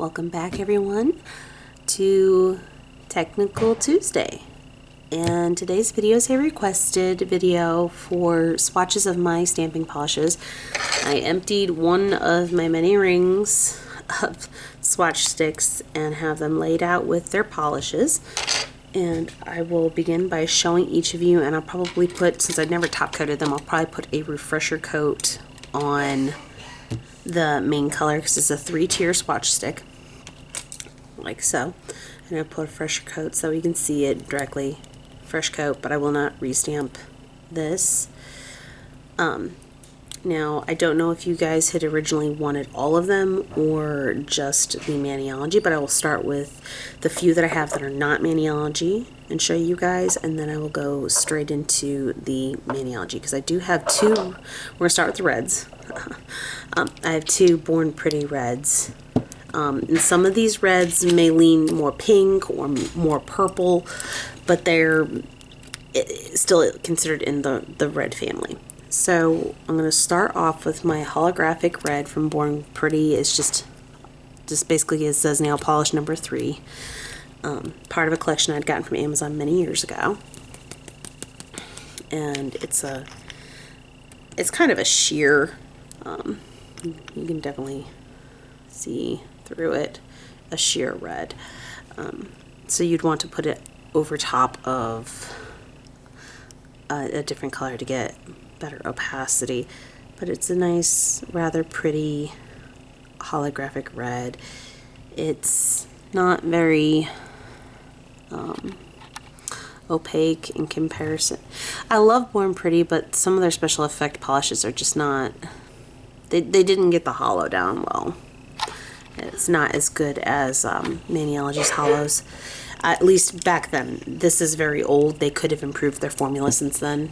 Welcome back everyone to Technical Tuesday. And today's video is a requested video for swatches of my stamping polishes. I emptied one of my many rings of swatch sticks and have them laid out with their polishes. And I will begin by showing each of you, and I'll probably put, since I've never top coated them, I'll probably put a refresher coat on the main color because it's a 3-tier swatch stick, like so. And I'll put a fresher coat so you can see it directly. Fresh coat, but I will not restamp this. Now, I don't know if you guys had originally wanted all of them or just the Maniology, but I will start with the few that I have that are not Maniology and show you guys, and then I will go straight into the Maniology because I do have two. We're going to start with the reds. I have two Born Pretty reds. And some of these reds may lean more pink or more purple, but they're still considered in the red family. So I'm going to start off with my holographic red from Born Pretty. It's just basically, it says nail polish number 3. Part of a collection I'd gotten from Amazon many years ago. And it's kind of a sheer, you can definitely see through it, a sheer red. So you'd want to put it over top of a different color to get better opacity, but it's a nice, rather pretty holographic red. It's not very opaque in comparison. I love Born Pretty, but some of their special effect polishes are just not, they didn't get the hollow down well. It's not as good as Maniology's hollows. At least back then. This is very old. They could have improved their formula since then.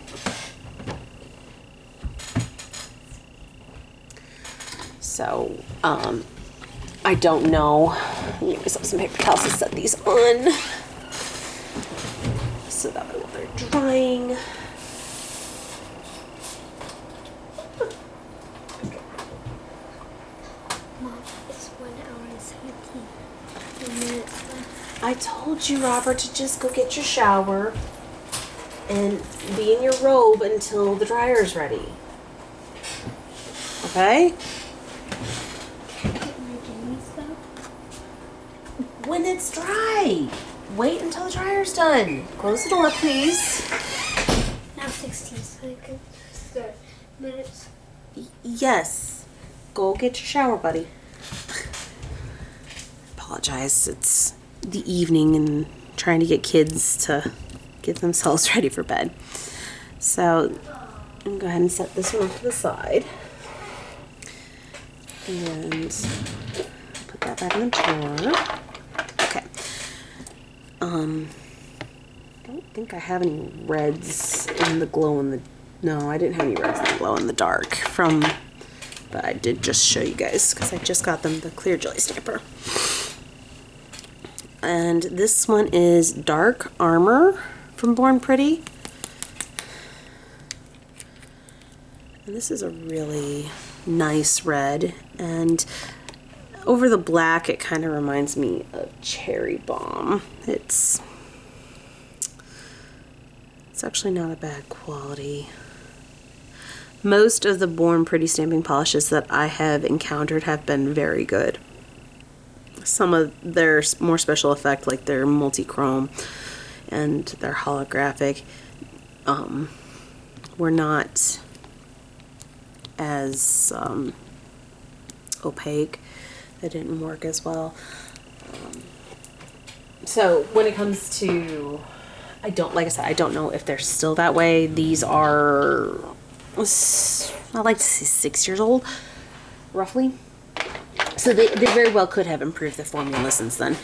So, I don't know. I'll get myself some paper towels to set these on so that way while they're drying. I told you, Robert, to just go get your shower and be in your robe until the dryer's ready. Okay? When it's dry. Wait until the dryer's done. Close the door, please. Now 16 seconds. 30 minutes. Yes. Go get your shower, buddy. Apologize. It's the evening and trying to get kids to get themselves ready for bed. So I'm going to go ahead and set this one off to the side. And put that back in the drawer. Okay. I don't think I have any reds in the glow in the... No, I didn't have any reds in the glow in the dark from... But I did just show you guys because I just got them the clear jelly stamper. And this one is Dark Armor from Born Pretty. And this is a really nice red. And over the black, it kind of reminds me of Cherry Bomb. It's actually not a bad quality. Most of the Born Pretty stamping polishes that I have encountered have been very good. Some of their more special effect, like their multi-chrome and their holographic, were not as opaque. They didn't work as well. So when it comes to, like I said, I don't know if they're still that way. These are, I like to say 6 years old, roughly. So they very well could have improved the formula since then.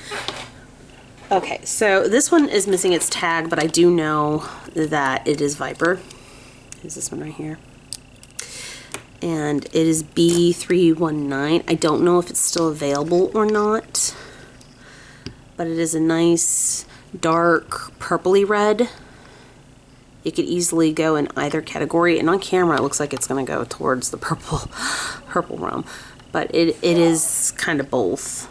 Okay, so this one is missing its tag, but I do know that it is Viper. Is this one right here? And it is B319. I don't know if it's still available or not, but it is a nice dark purpley red. It could easily go in either category, and on camera it looks like it's going to go towards the purple realm. But it is kind of both.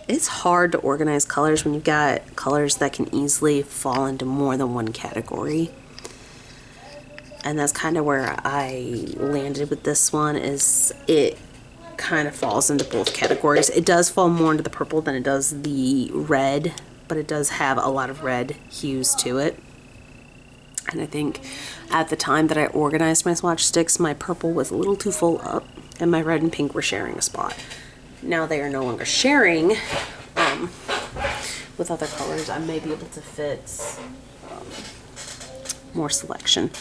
It's hard to organize colors when you've got colors that can easily fall into more than one category. And that's kind of where I landed with this one, is it kind of falls into both categories. It does fall more into the purple than it does the red, but it does have a lot of red hues to it. And I think at the time that I organized my swatch sticks, my purple was a little too full up and my red and pink were sharing a spot. Now they are no longer sharing with other colors. I may be able to fit more selection.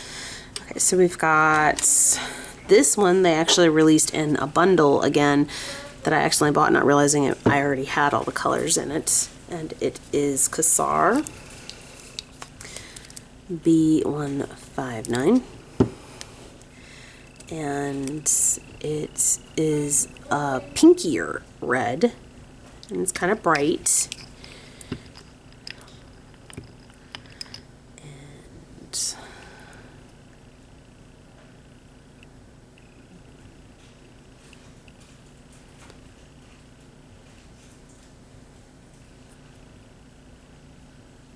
Okay, so we've got this one. They actually released in a bundle again that I accidentally bought, not realizing I already had all the colors in it. And it is Cassar B159. And it is a pinkier red, and it's kind of bright. And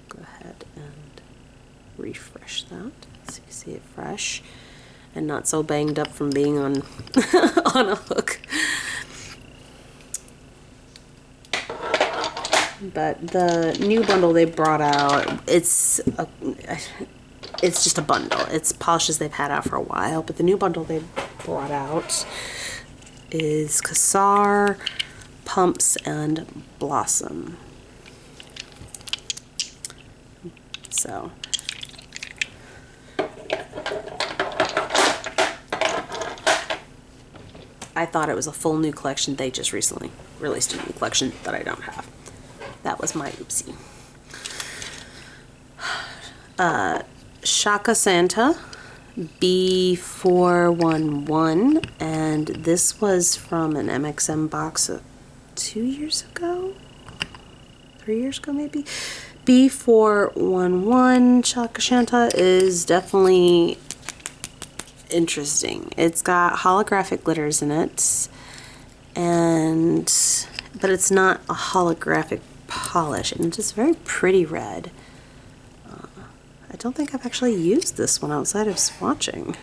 go ahead and refresh that so you see it fresh and not so banged up from being on on a hook. But the new bundle they brought out, it's just a bundle. It's polishes they've had out for a while, but the new bundle they brought out is Cassar, Pumps, and Blossom. So I thought it was a full new collection. They just recently released a new collection that I don't have. That was my oopsie. Shaka Santa B411, and this was from an MXM box 2 years ago? 3 years ago maybe? B411 Shaka Santa is definitely interesting. It's got holographic glitters in it, but it's not a holographic polish, and it's just very pretty red. I don't think I've actually used this one outside of swatching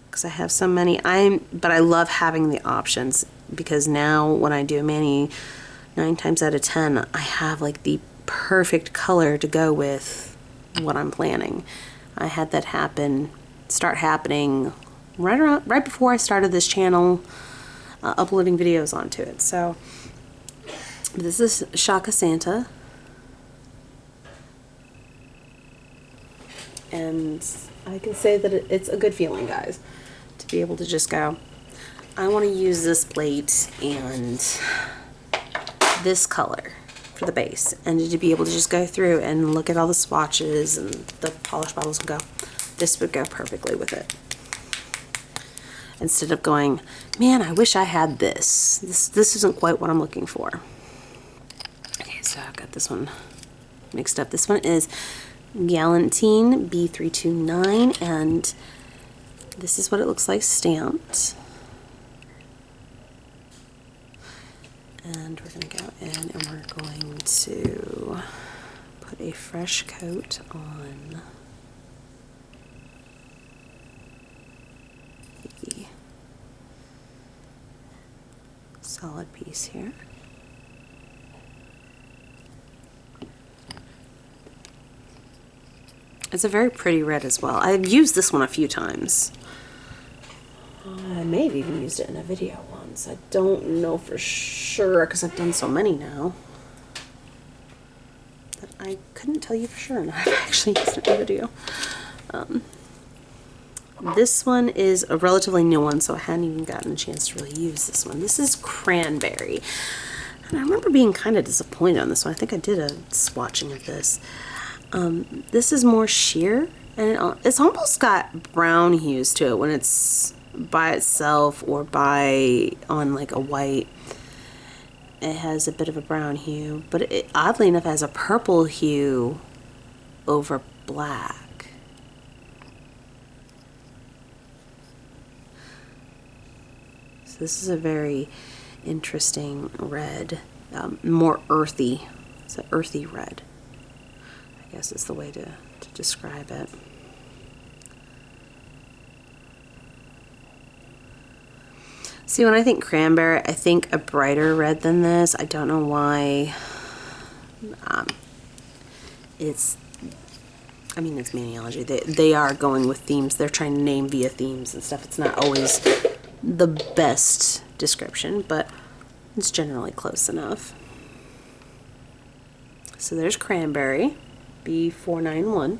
because I have so many. But I love having the options, because now when I do a mani, 9 times out of 10 I have like the perfect color to go with what I'm planning. I had that start happening right before I started this channel, uploading videos onto it. So this is Shaka Santa, and I can say that it's a good feeling, guys, to be able to just go, I want to use this plate and this color for the base, and to be able to just go through and look at all the swatches and the polish bottles and go, this would go perfectly with it. Instead of going, man, I wish I had this. This isn't quite what I'm looking for. Okay, so I've got this one mixed up. This one is Galantine B329, and this is what it looks like stamped. And we're going to go in and we're going to put a fresh coat on the solid piece here. It's a very pretty red as well. I've used this one a few times. I may have even used it in a video once. I don't know for sure because I've done so many now that I couldn't tell you for sure, and I've actually used it in a video. This one is a relatively new one, so I hadn't even gotten a chance to really use this one. This is Cranberry, and I remember being kind of disappointed on this one. I think I did a swatching of this. This is more sheer, and it's almost got brown hues to it when it's by itself or on like a white. It has a bit of a brown hue, but it oddly enough has a purple hue over black. So this is a very interesting red. more earthy. It's an earthy red, I guess is the way to describe it. See, when I think cranberry, I think a brighter red than this. I don't know why. It's Maniology. They are going with themes. They're trying to name via themes and stuff. It's not always the best description, but it's generally close enough. So there's cranberry, B491.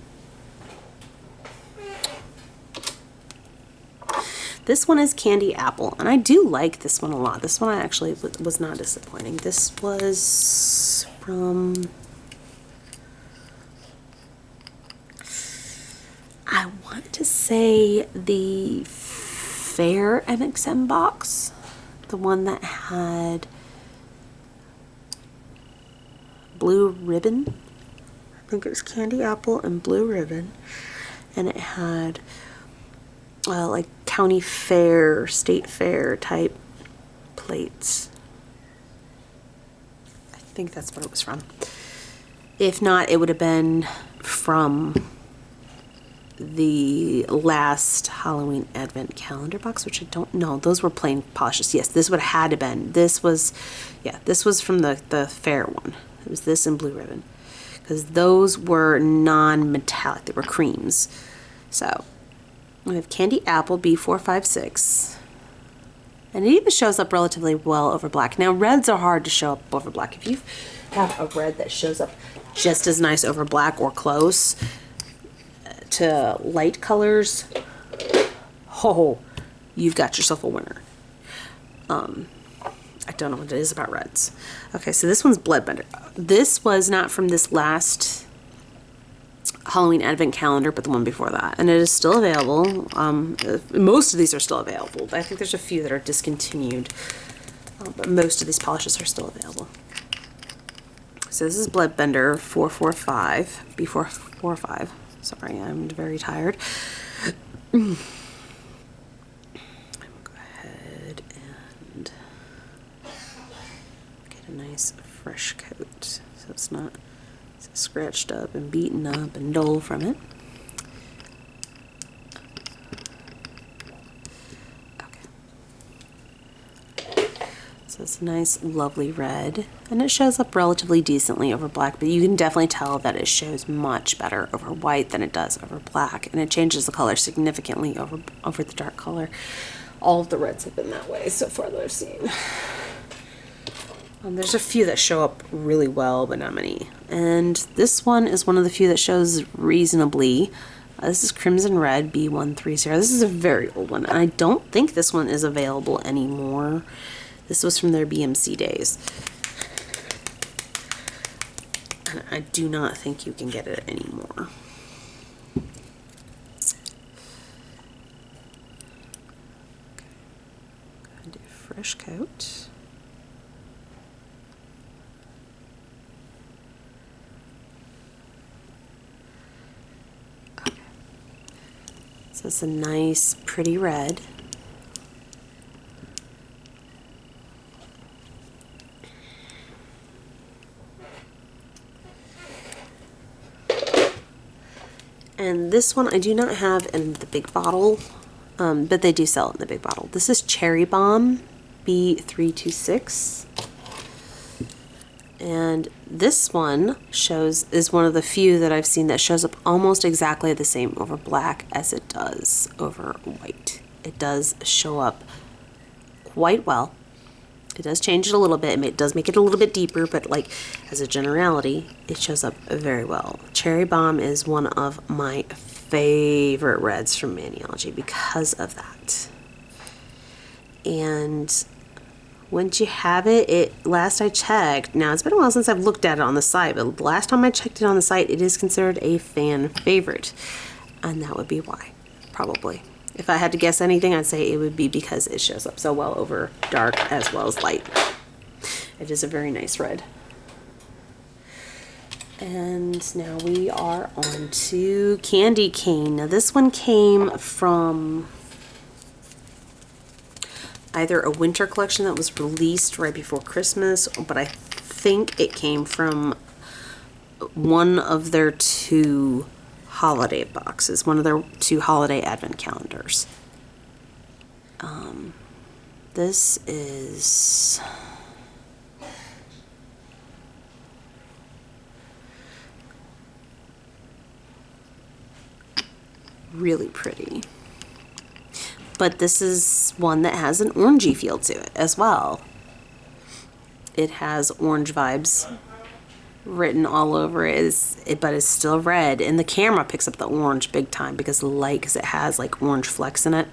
This one is candy apple, and I do like this one a lot. This one I actually was not disappointing. This was from, I want to say the Fair MXM box, the one that had blue ribbon. I think it was candy apple and blue ribbon, and it had like county fair, state fair type plates. I think that's what it was from. If not, it would have been from the last Halloween Advent calendar box, which I don't know. Those were plain polishes. Yes, this would have had to been. This was from the fair one. It was this and blue ribbon, because those were non-metallic. They were creams. So we have candy apple B456, and it even shows up relatively well over black. Now reds are hard to show up over black. If you have a red that shows up just as nice over black or close to light colors, oh, you've got yourself a winner. I don't know what it is about reds. Okay, so this one's Bloodbender. This was not from this last Halloween Advent calendar, but the one before that, and it is still available. Most of these are still available. I think there's a few that are discontinued, but most of these polishes are still available. So this is Bloodbender 445, B445. Sorry, I'm very tired. Go ahead and get a nice fresh coat, so it's not scratched up and beaten up and dull from it. Okay. So it's a nice, lovely red, and it shows up relatively decently over black, but you can definitely tell that it shows much better over white than it does over black, and it changes the color significantly over the dark color. All of the reds have been that way so far that I've seen. There's a few that show up really well, but not many. And this one is one of the few that shows reasonably. This is Crimson Red B130. This is a very old one, and I don't think this one is available anymore. This was from their BMC days. And I do not think you can get it anymore. Okay. Do a fresh coat. So it's a nice, pretty red. And this one I do not have in the big bottle, but they do sell it in the big bottle. This is Cherry Bomb B326. And this one is one of the few that I've seen that shows up almost exactly the same over black as it does over white. It does show up quite well. It does change it a little bit. It does make it a little bit deeper, but like as a generality, it shows up very well. Cherry Bomb is one of my favorite reds from Maniology because of that. And once you have it, last I checked, now it's been a while since I've looked at it on the site, but the last time I checked it on the site, it is considered a fan favorite. And that would be why, probably. If I had to guess anything, I'd say it would be because it shows up so well over dark as well as light. It is a very nice red. And now we are on to Candy Cane. Now this one came from either a winter collection that was released right before Christmas, but I think it came from one of their 2 holiday boxes, one of their 2 holiday advent calendars. This is really pretty. But this is one that has an orangey feel to it as well. It has orange vibes written all over it, but it's still red. And the camera picks up the orange big time because the light, because it has like orange flecks in it.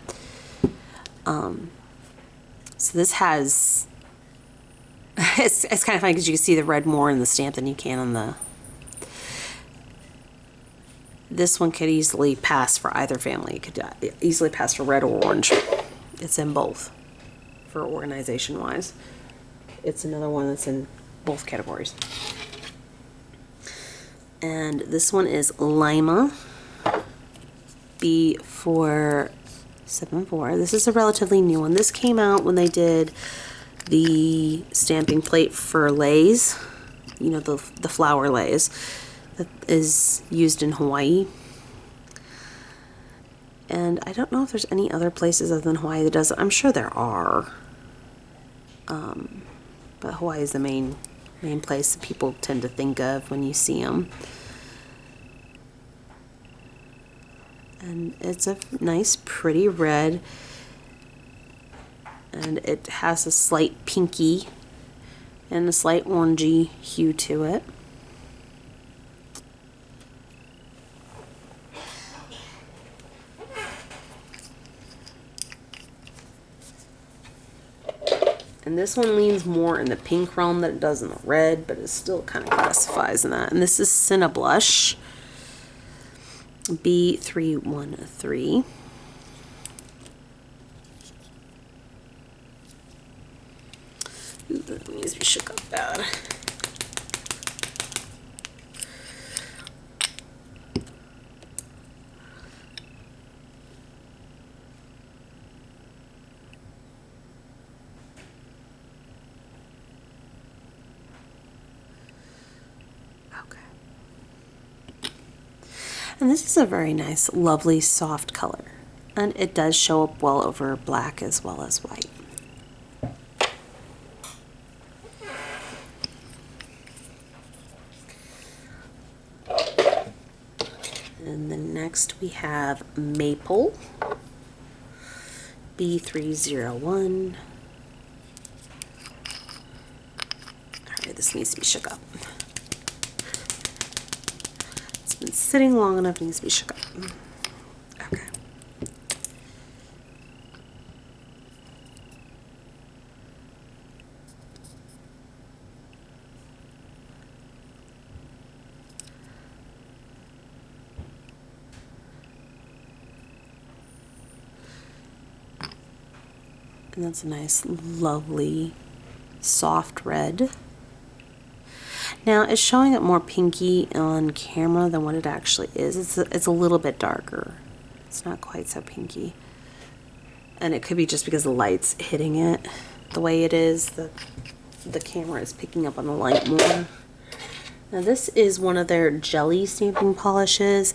So this has, it's kind of funny because you can see the red more in the stamp than you can on the, this one could easily pass for either family. It could easily pass for red or orange. It's in both for organization wise. It's another one that's in both categories. And this one is Lima B474. This is a relatively new one. This came out when they did the stamping plate for leis, you know, the flower leis that is used in Hawaii. And I don't know if there's any other places other than Hawaii that does it. I'm sure there are. But Hawaii is the main place that people tend to think of when you see them. And it's a nice, pretty red. And it has a slight pinky and a slight orangey hue to it. And this one leans more in the pink realm than it does in the red, but it still kind of classifies in that. And this is Cinnablush B313. Ooh, that needs to be shook up bad. And this is a very nice, lovely, soft color. And it does show up well over black as well as white. And then next we have Maple B301. Alright, this needs to be shook up. Been sitting long enough, it needs to be shook up. Okay. And that's a nice, lovely, soft red. Now, it's showing up more pinky on camera than what it actually is. It's a little bit darker. It's not quite so pinky. And it could be just because the light's hitting it the way it is. The camera is picking up on the light more. Now, this is one of their jelly stamping polishes.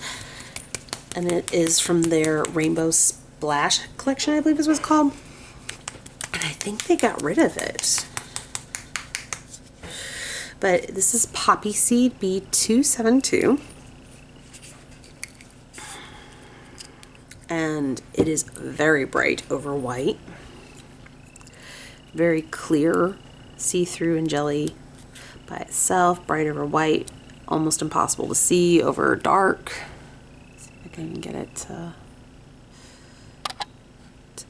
And it is from their Rainbow Splash collection, I believe is what it's called. And I think they got rid of it. But this is Poppy Seed B272. And it is very bright over white. Very clear, see-through and jelly by itself. Bright over white. Almost impossible to see over dark. Let's see if I can get it to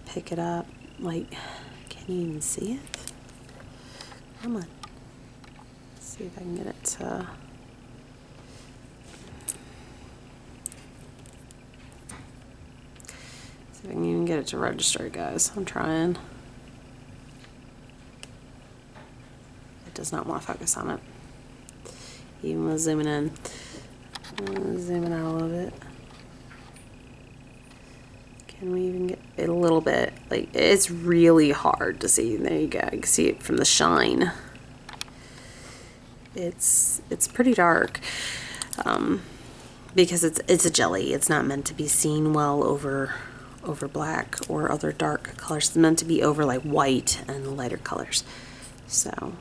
pick it up. Like, can you even see it? Come on. See if I can get it to see if I can even get it to register, guys. I'm trying. It does not want to focus on it. Even with zooming in. Zooming out a little bit. Can we even get it a little bit? Like, it's really hard to see. There you go. You can see it from the shine. it's pretty dark, because it's a jelly. It's not meant to be seen well over black or other dark colors. It's meant to be over like white and lighter colors. So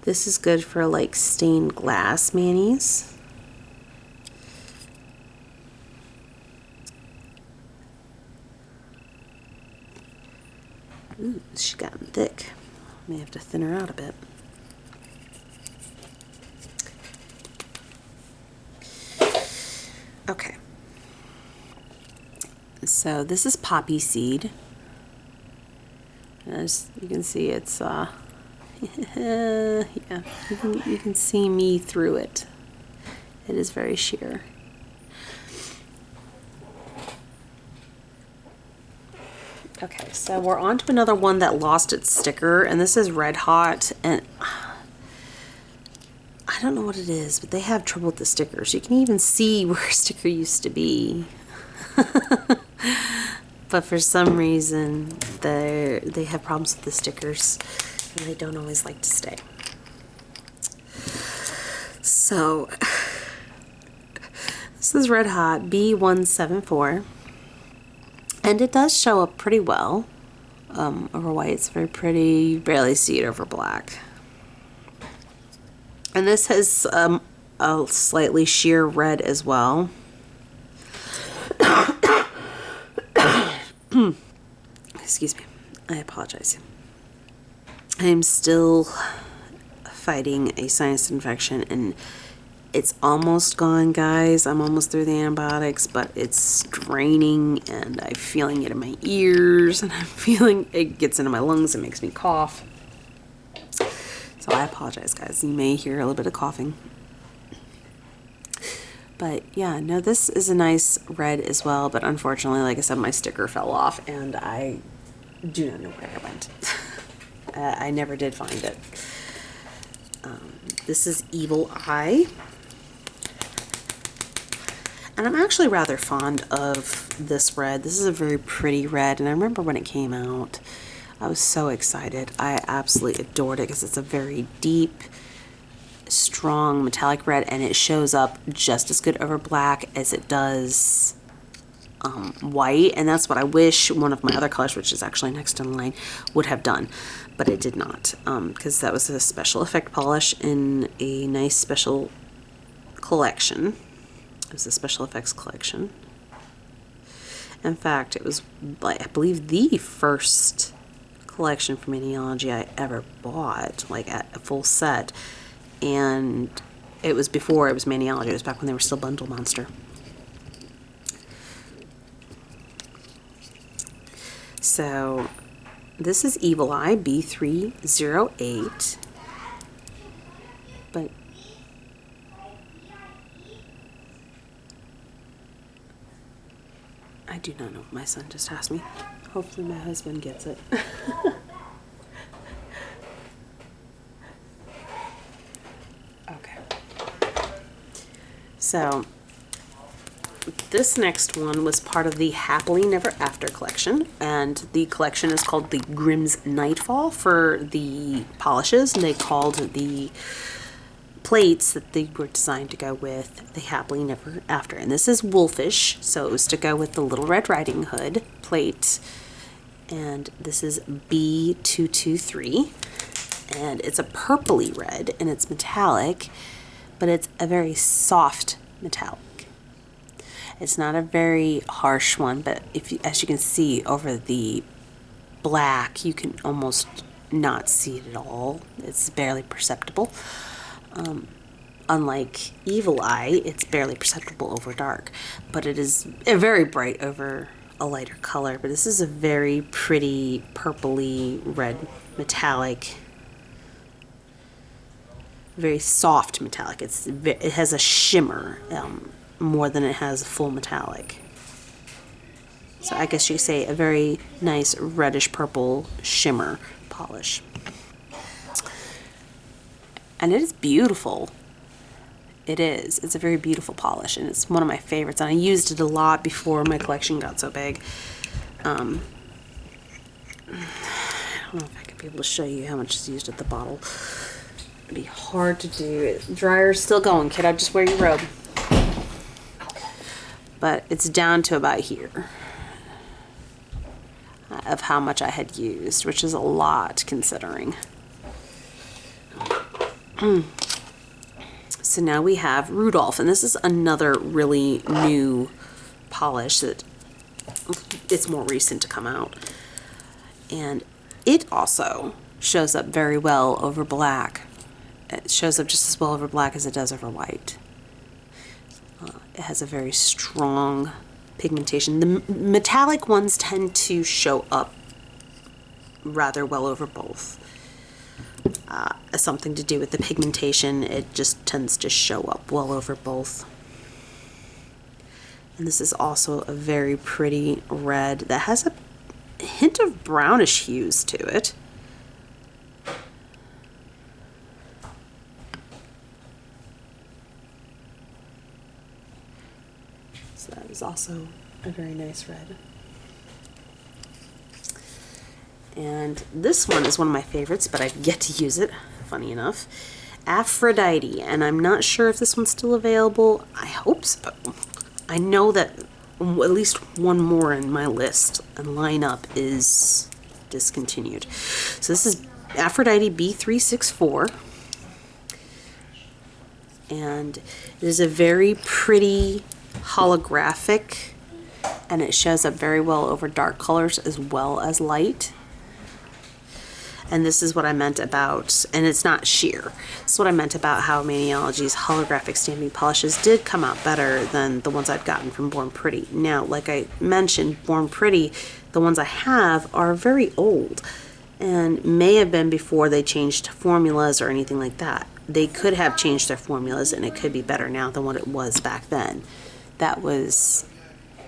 this is good for like stained glass manis. Ooh, she's gotten thick. May have to thin her out a bit. Okay. So this is poppy seed. As you can see, it's yeah, you can see me through it. It is very sheer. Okay, so we're on to another one that lost its sticker, and this is Red Hot, and I don't know what it is, but they have trouble with the stickers. You can even see where a sticker used to be. But for some reason, they have problems with the stickers, and they don't always like to stay. So, this is Red Hot B174. And it does show up pretty well over white. It's very pretty. You barely see it over black. And this has a slightly sheer red as well. Excuse me. I apologize. I'm still fighting a sinus infection, and it's almost gone, guys. I'm almost through the antibiotics, but it's draining, and I'm feeling it in my ears, and I'm feeling it gets into my lungs and makes me cough. So I apologize, guys. You may hear a little bit of coughing. But yeah, no, this is a nice red as well, but unfortunately, like I said, my sticker fell off, and I do not know where it went. I never did find it. This is Evil Eye. And I'm actually rather fond of this red. This is a very pretty red, and I remember when it came out, I was so excited. I absolutely adored it because it's a very deep, strong metallic red, and it shows up just as good over black as it does white, and that's what I wish one of my other colors, which is actually next in line, would have done, but it did not, because that was a special effect polish in a nice special collection. It was a special effects collection. In fact, it was, like, I believe, the first collection from Maniology I ever bought, like at a full set, and it was before it was Maniology. It was back when they were still Bundle Monster. So this is Evil Eye B308, but I do not know if my son just asked me. Hopefully my husband gets it. Okay. So this next one was part of the Happily Never After collection, and the collection is called the Grimm's Nightfall for the polishes, and they called the plates that they were designed to go with the Happily Never After. And this is Wolfish, so it was to go with the Little Red Riding Hood plate, and this is B223, and it's a purpley red, and it's metallic, but it's a very soft metallic. It's not a very harsh one, but as you can see over the black, you can almost not see it at all. It's barely perceptible. Unlike Evil Eye, it's barely perceptible over dark, but it is very bright over a lighter color. But this is a very pretty purpley red metallic, very soft metallic. It has a shimmer more than it has a full metallic. So I guess you could say a very nice reddish purple shimmer polish. And it is beautiful. It is. It's a very beautiful polish, and it's one of my favorites. And I used it a lot before my collection got so big. I don't know if I could be able to show you how much is used at the bottle. It'd be hard to do. Dryer's still going, kid. I'd just wear your robe. But it's down to about here of how much I had used, which is a lot considering. So now we have Rudolph, and this is another really new polish that it's more recent to come out. And it also shows up very well over black. It shows up just as well over black as it does over white. It has a very strong pigmentation. The metallic ones tend to show up rather well over both. Something to do with the pigmentation, it just tends to show up well over both. And this is also a very pretty red that has a hint of brownish hues to it. So that is also a very nice red. And this one is one of my favorites, but I've yet to use it, funny enough. Aphrodite, and I'm not sure if this one's still available. I hope so. I know that at least one more in my list and lineup is discontinued. So this is Aphrodite B364. And it is a very pretty holographic, and it shows up very well over dark colors as well as light. And this is what I meant about, and it's not sheer. This is what I meant about how Maniology's holographic stamping polishes did come out better than the ones I've gotten from Born Pretty. Now, like I mentioned, Born Pretty, the ones I have are very old and may have been before they changed formulas or anything like that. They could have changed their formulas and it could be better now than what it was back then. That was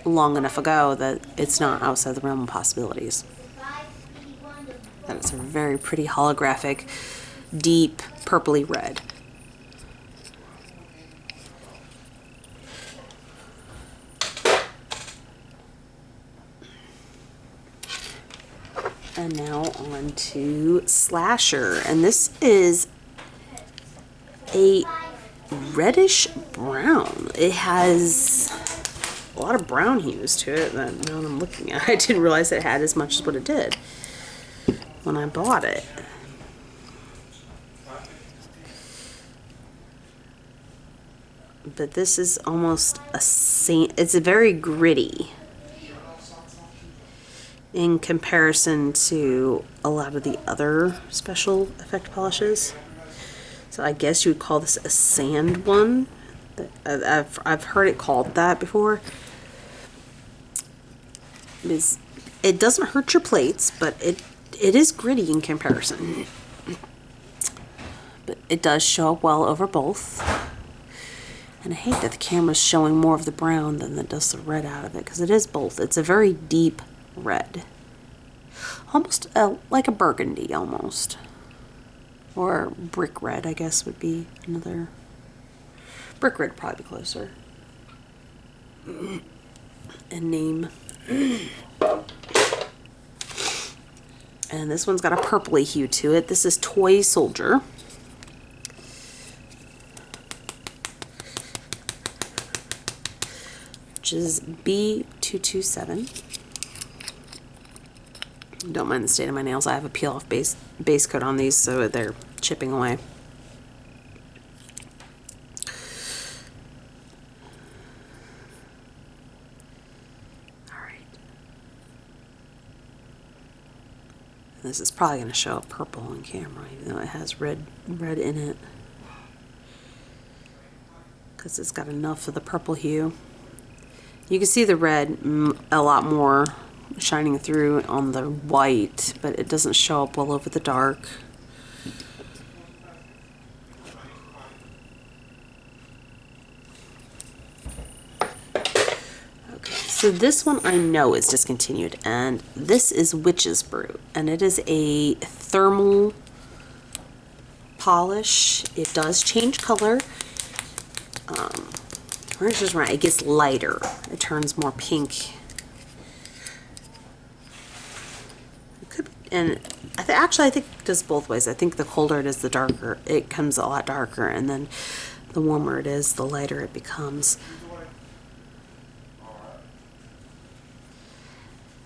long enough ago that it's not outside the realm of possibilities. And it's a very pretty holographic, deep, purpley red. And now on to Slasher. And this is a reddish brown. It has a lot of brown hues to it that now I'm looking at. I didn't realize it had as much as what it did when I bought it. But this is almost a it's a very gritty in comparison to a lot of the other special effect polishes. So I guess you would call this a sand one. I've heard it called that before. It doesn't hurt your plates, but it is gritty in comparison. But it does show up well over both. And I hate that the camera's showing more of the brown than it does the red out of it, because it is both. It's a very deep red. Almost like a burgundy, almost. Or brick red, I guess, would be another. Brick red probably be closer. And name. And this one's got a purpley hue to it. This is Toy Soldier. Which is B227. Don't mind the state of my nails. I have a peel-off base coat on these, so they're chipping away. This is probably going to show up purple on camera, even though it has red in it, because it's got enough of the purple hue. You can see the red a lot more shining through on the white, but it doesn't show up well over the dark. So this one I know is discontinued, and this is Witch's Brew, and it is a thermal polish. It does change color. Where's just right? It gets lighter. It turns more pink. It could be and actually I think it does both ways. I think the colder it is, the darker it comes, a lot darker, and then the warmer it is, the lighter it becomes.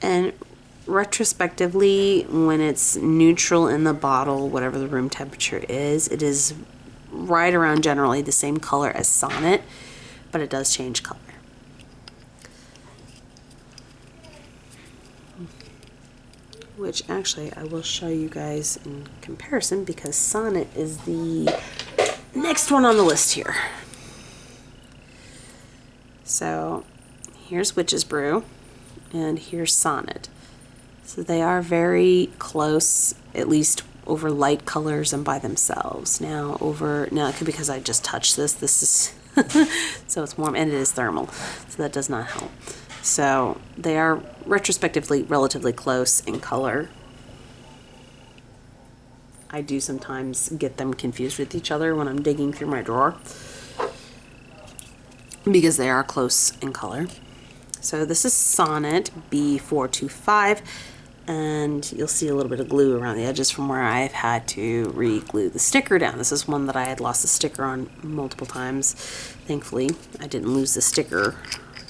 And retrospectively, when it's neutral in the bottle, whatever the room temperature is, it is right around generally the same color as Sonnet, but it does change color. Which actually I will show you guys in comparison, because Sonnet is the next one on the list here. So here's Witch's Brew and here's Sonnet. So they are very close, at least over light colors and by themselves. Now it could be because I just touched this. This is so it's warm, and it is thermal, so that does not help. So they are retrospectively relatively close in color. I do sometimes get them confused with each other when I'm digging through my drawer, because they are close in color. So this is Sonnet B425, and you'll see a little bit of glue around the edges from where I've had to re-glue the sticker down. This is one that I had lost the sticker on multiple times. Thankfully, I didn't lose the sticker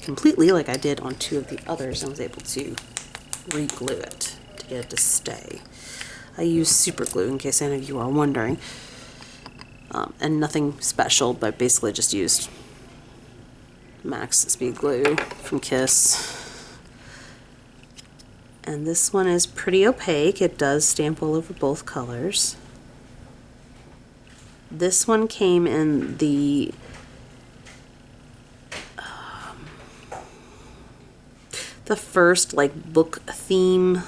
completely like I did on 2 of the others. I was able to re-glue it to get it to stay. I use super glue, in case any of you are wondering, and nothing special, but basically just used max speed glue from Kiss. And this one is pretty opaque. It does stamp all over both colors. This one came in the first like book theme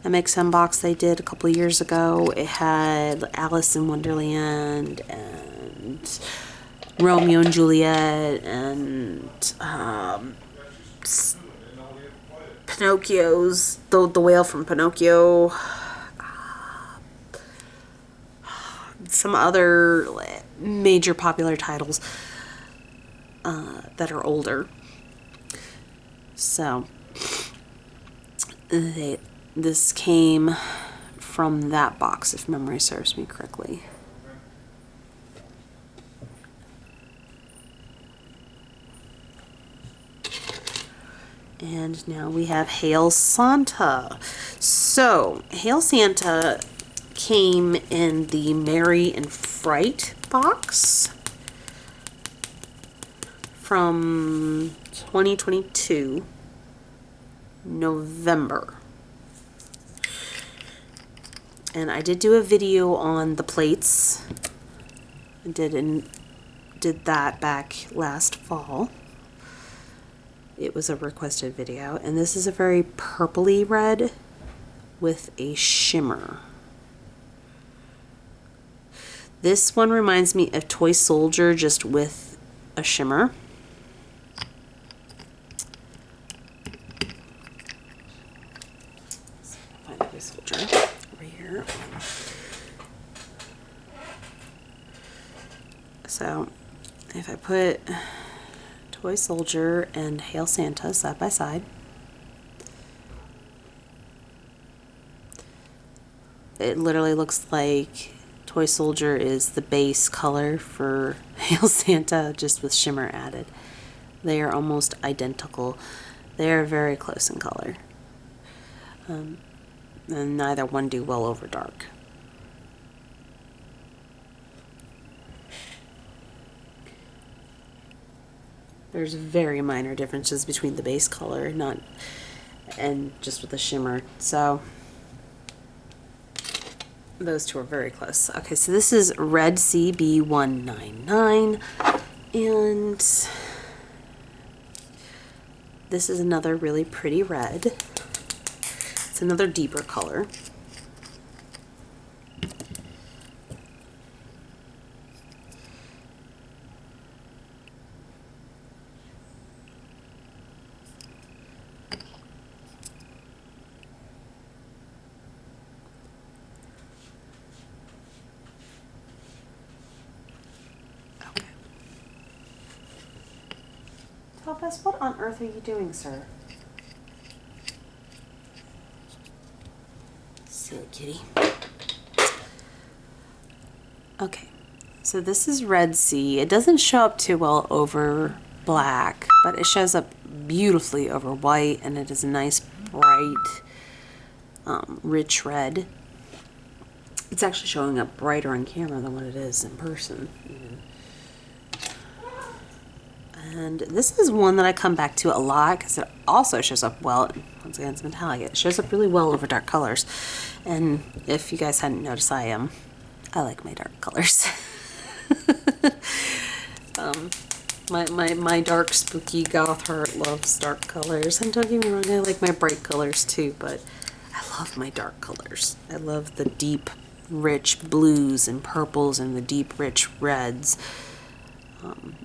MXM box they did a couple of years ago. It had Alice in Wonderland and Romeo and Juliet and Pinocchio's, the whale from Pinocchio, some other major popular titles that are older. So this came from that box, if memory serves me correctly. And now we have Hail Santa. So Hail Santa came in the Merry and Fright box from 2022 November. And I did do a video on the plates. I did that back last fall. It was a requested video, and this is a very purpley red with a shimmer. This one reminds me of Toy Soldier, just with a shimmer. Find Toy Soldier over here. So if I put Toy Soldier and Hail Santa side by side, it literally looks like Toy Soldier is the base color for Hail Santa, just with shimmer added. They are almost identical. They are very close in color. And neither one do well over dark. There's very minor differences between the base color and just with the shimmer. So those two are very close. Okay, so this is Red CB199, and this is another really pretty red. It's another deeper color. Thomas, what on earth are you doing, sir? Silly kitty. Okay, so this is Red Sea. It doesn't show up too well over black, but it shows up beautifully over white, and it is a nice, bright, rich red. It's actually showing up brighter on camera than what it is in person, even. And this is one that I come back to a lot because it also shows up well. Once again, it's metallic. It shows up really well over dark colors. And if you guys hadn't noticed, I like my dark colors. My dark, spooky goth heart loves dark colors. And don't get me wrong, I like my bright colors too, but I love my dark colors. I love the deep, rich blues and purples and the deep, rich reds.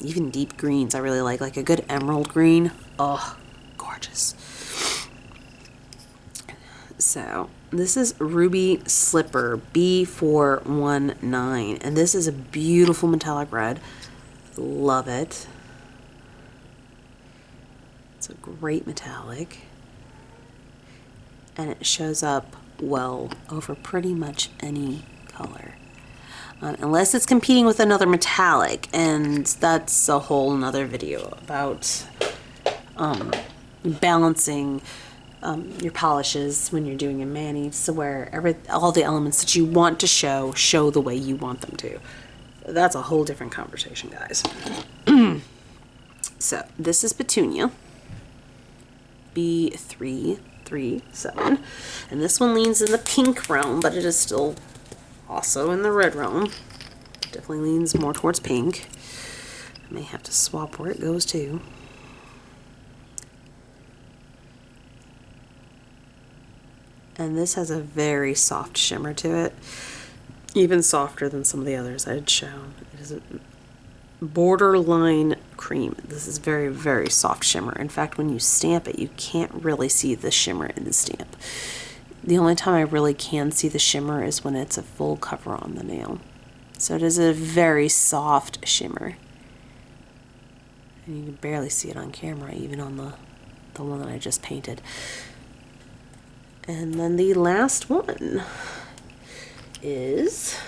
Even deep greens I really like a good emerald green. Oh, gorgeous. So this is Ruby Slipper B419, and this is a beautiful metallic red. Love it. It's a great metallic, and it shows up well over pretty much any color. Unless it's competing with another metallic, and that's a whole nother video about balancing your polishes when you're doing a mani, so where all the elements that you want to show the way you want them to. That's a whole different conversation, guys. So this is Petunia B337, and this one leans in the pink realm, but it is still also in the red realm. Definitely leans more towards pink. I may have to swap where it goes too. And this has a very soft shimmer to it, even softer than some of the others I had shown. It is a borderline cream. This is very, very soft shimmer. In fact, when you stamp it, you can't really see the shimmer in the stamp. The only time I really can see the shimmer is when it's a full cover on the nail. So it is a very soft shimmer. And you can barely see it on camera, even on the one that I just painted. And then the last one is,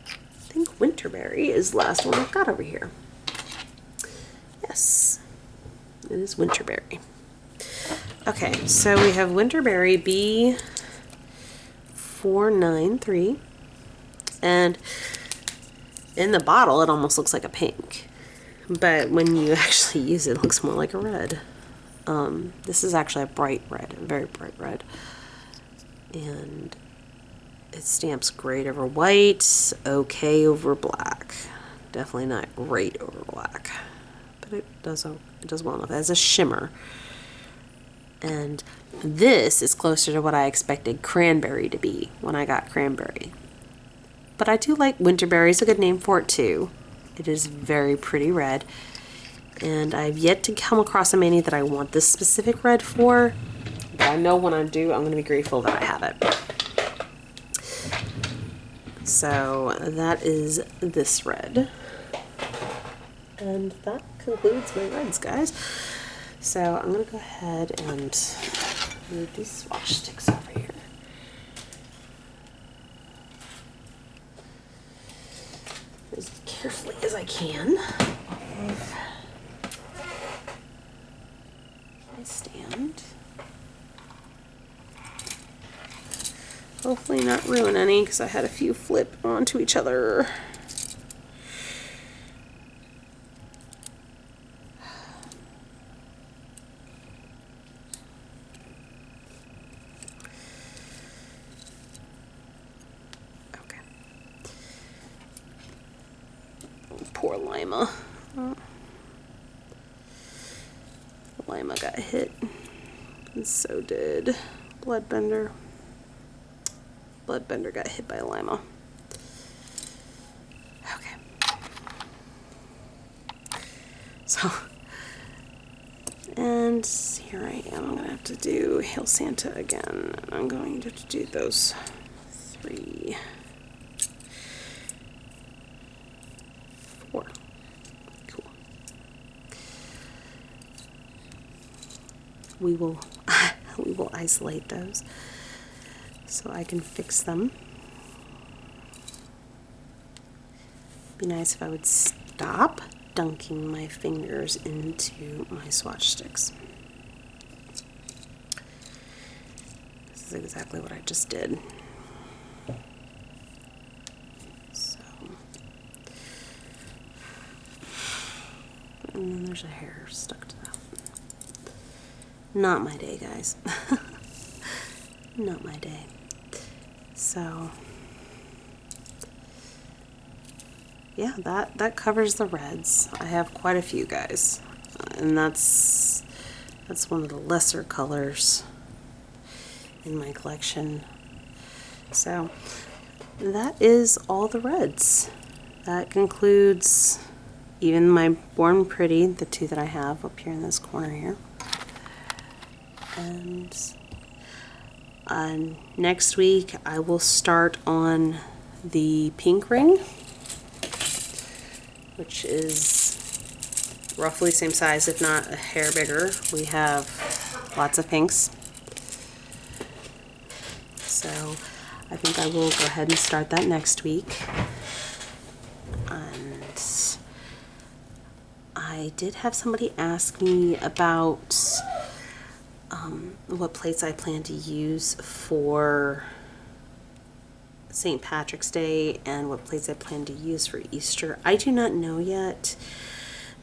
I think Winterberry is the last one I've got over here. Yes, it is Winterberry. Okay, so we have Winterberry B493, and in the bottle it almost looks like a pink, but when you actually use it, it looks more like a red. This is actually a bright red, a very bright red, and it stamps great over white, okay over black. Definitely not great over black, but it does well enough as a shimmer. And this is closer to what I expected cranberry to be when I got cranberry. But I do like Winterberry. It's a good name for it too. It is very pretty red. And I've yet to come across a mani that I want this specific red for. But I know when I do, I'm going to be grateful that I have it. So that is this red. And that concludes my reds, guys. So I'm going to go ahead and move these swatch sticks over here. As carefully as I can. I stand. Hopefully not ruin any, because I had a few flip onto each other. Poor Lima. Lima got hit. And so did Bloodbender. Bloodbender got hit by Lima. Okay. So, and here I am. I'm going to have to do Hail Santa again. I'm going to do those 3. 4. Cool. We will isolate those. so I can fix them. Be nice if I would stop dunking my fingers into my swatch sticks. This is exactly what I just did. So, and then there's a hair stuck to that. Not my day, guys. Not my day. So, yeah, that covers the reds. I have quite a few, guys, and that's one of the lesser colors in my collection. So that is all the reds. That concludes even my Born Pretty, the two that I have up here in this corner here. And next week I will start on the pink ring, which is roughly the same size, if not a hair bigger. We have lots of pinks. So I think I will go ahead and start that next week. And I did have somebody ask me about what plates I plan to use for St. Patrick's Day and what plates I plan to use for Easter. I do not know yet,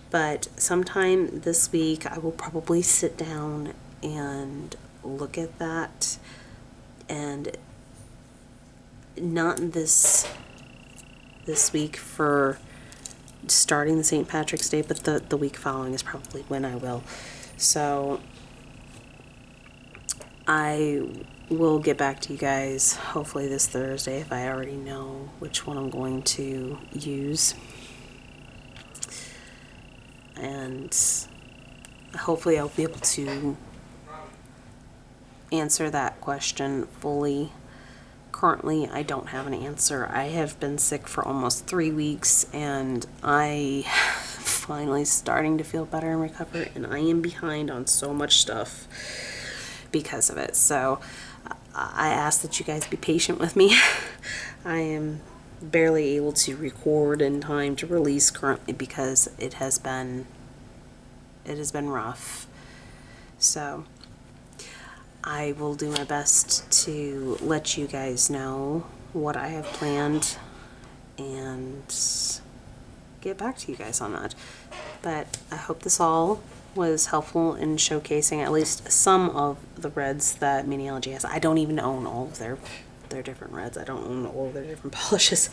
but sometime this week I will probably sit down and look at that, and not this week for starting the St. Patrick's Day, but the week following is probably when I will. So I will get back to you guys hopefully this Thursday if I already know which one I'm going to use. And hopefully I'll be able to answer that question fully. Currently, I don't have an answer. I have been sick for almost 3 weeks, and I finally starting to feel better and recover, and I am behind on so much stuff because of it. So I ask that you guys be patient with me. I am barely able to record in time to release currently because it has been rough. So I will do my best to let you guys know what I have planned and get back to you guys on that. But I hope this all was helpful in showcasing at least some of the reds that Maniology has. I don't even own all of their different reds. I don't own all of their different polishes.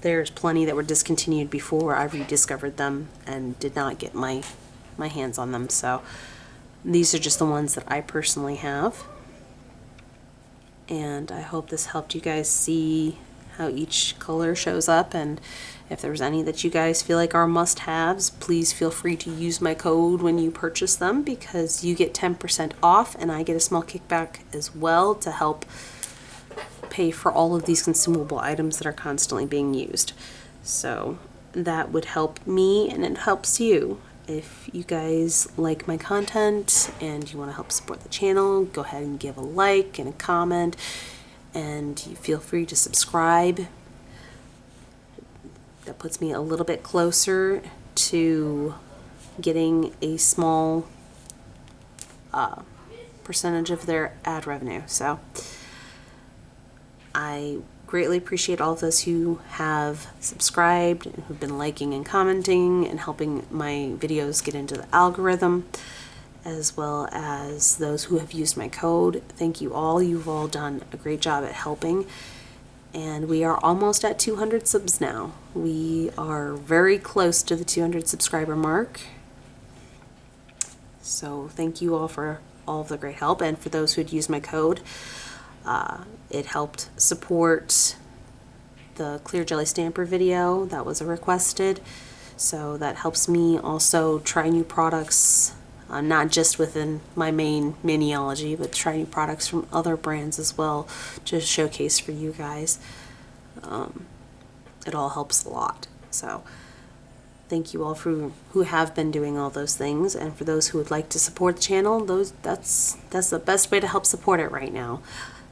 There's plenty that were discontinued before I rediscovered them and did not get my hands on them. So these are just the ones that I personally have. And I hope this helped you guys see how each color shows up, and if there was any that you guys feel like are must-haves, please feel free to use my code when you purchase them, because you get 10% off and I get a small kickback as well to help pay for all of these consumable items that are constantly being used. So that would help me and it helps you. If you guys like my content and you want to help support the channel, go ahead and give a like and a comment, and you feel free to subscribe. That puts me a little bit closer to getting a small percentage of their ad revenue. So I greatly appreciate all of those who have subscribed and who've been liking and commenting and helping my videos get into the algorithm, as well as those who have used my code. Thank you all. You've all done a great job at helping. And we are almost at 200 subs now. We are very close to the 200 subscriber mark. So thank you all for all of the great help. And for those who had used my code, it helped support the clear jelly stamper video that was requested. So that helps me also try new products, not just within my main Maniology, but try new products from other brands as well to showcase for you guys. It all helps a lot. So thank you all for who have been doing all those things, and for those who would like to support the channel, that's the best way to help support it right now.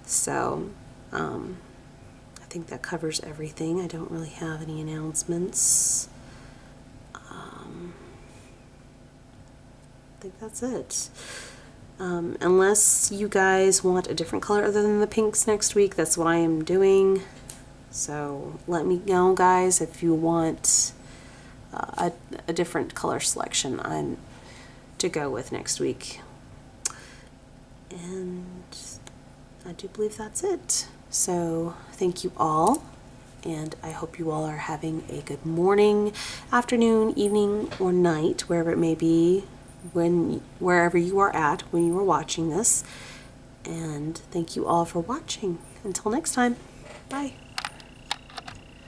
So I think that covers everything. I don't really have any announcements. I think that's it. Unless you guys want a different color other than the pinks next week, that's what I am doing. So let me know, guys, if you want a different color selection to go with next week. And I do believe that's it. So thank you all, and I hope you all are having a good morning, afternoon, evening, or night, wherever it may be, wherever you are at when you are watching this. And thank you all for watching. Until next time, bye.